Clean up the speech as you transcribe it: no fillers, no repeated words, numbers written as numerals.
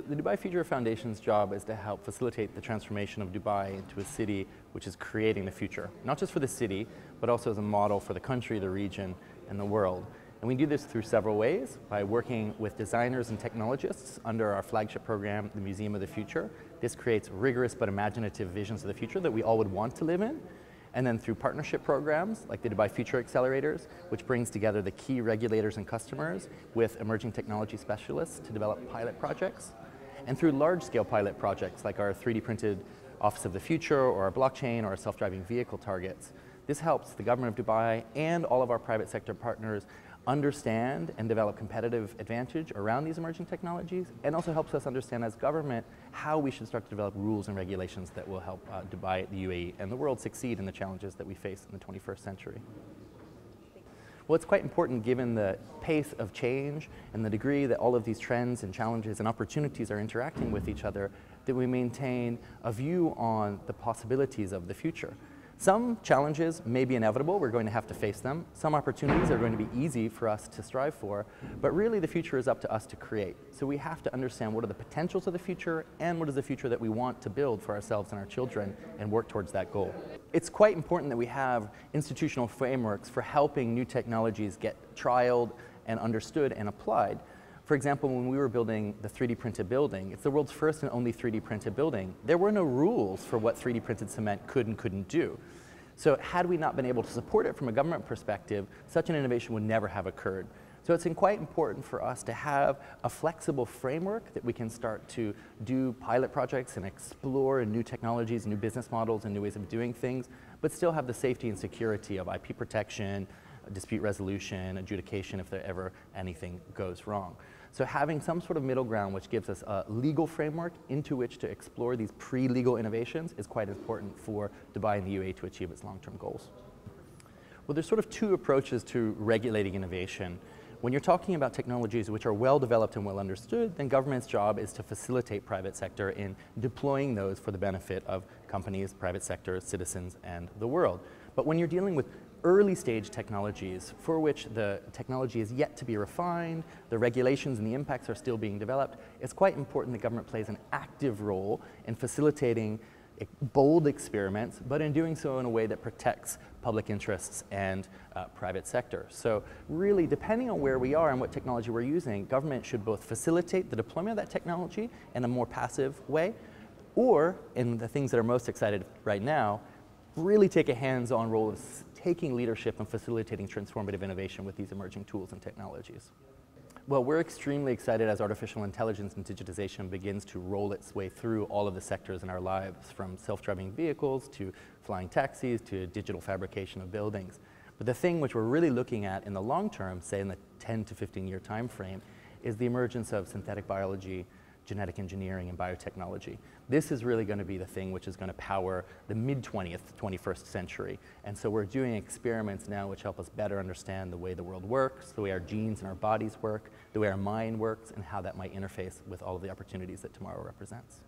The Dubai Future Foundation's job is to help facilitate the transformation of Dubai into a city which is creating the future, not just for the city, but also as a model for the country, the region, and the world. And we do this through several ways, by working with designers and technologists under our flagship program, the Museum of the Future. This creates rigorous but imaginative visions of the future that we all would want to live in. And then through partnership programs like the Dubai Future Accelerators, which brings together the key regulators and customers with emerging technology specialists to develop pilot projects. And through large-scale pilot projects like our 3D printed Office of the Future or our blockchain or our self-driving vehicle targets. This helps the government of Dubai and all of our private sector partners understand and develop competitive advantage around these emerging technologies, and also helps us understand as government how we should start to develop rules and regulations that will help Dubai, the UAE, and the world succeed in the challenges that we face in the 21st century. Well, it's quite important given the pace of change and the degree that all of these trends and challenges and opportunities are interacting with each other that we maintain a view on the possibilities of the future. Some challenges may be inevitable, we're going to have to face them. Some opportunities are going to be easy for us to strive for, but really the future is up to us to create. So we have to understand what are the potentials of the future and what is the future that we want to build for ourselves and our children and work towards that goal. It's quite important that we have institutional frameworks for helping new technologies get trialed and understood and applied. For example, when we were building the 3D printed building, it's the world's first and only 3D printed building. There were no rules for what 3D printed cement could and couldn't do. So had we not been able to support it from a government perspective, such an innovation would never have occurred. So it's quite important for us to have a flexible framework that we can start to do pilot projects and explore new technologies, new business models, and new ways of doing things, but still have the safety and security of IP protection, dispute resolution, adjudication if there ever anything goes wrong. So having some sort of middle ground which gives us a legal framework into which to explore these pre-legal innovations is quite important for Dubai and the UAE to achieve its long-term goals. Well, there's sort of two approaches to regulating innovation. When you're talking about technologies which are well developed and well understood, then government's job is to facilitate private sector in deploying those for the benefit of companies, private sector, citizens, and the world. But when you're dealing with early stage technologies for which the technology is yet to be refined, the regulations and the impacts are still being developed, it's quite important that government plays an active role in facilitating bold experiments, but in doing so in a way that protects public interests and private sector. So really, depending on where we are and what technology we're using, government should both facilitate the deployment of that technology in a more passive way, or, in the things that are most excited right now, really take a hands-on role of taking leadership and facilitating transformative innovation with these emerging tools and technologies. Well, we're extremely excited as artificial intelligence and digitization begins to roll its way through all of the sectors in our lives, from self-driving vehicles to flying taxis to digital fabrication of buildings. But the thing which we're really looking at in the long term, say in the 10 to 15-year time frame, is the emergence of synthetic biology, genetic engineering, and biotechnology. This is really going to be the thing which is going to power the mid-20th, 21st century. And so we're doing experiments now which help us better understand the way the world works, the way our genes and our bodies work, the way our mind works, and how that might interface with all of the opportunities that tomorrow represents.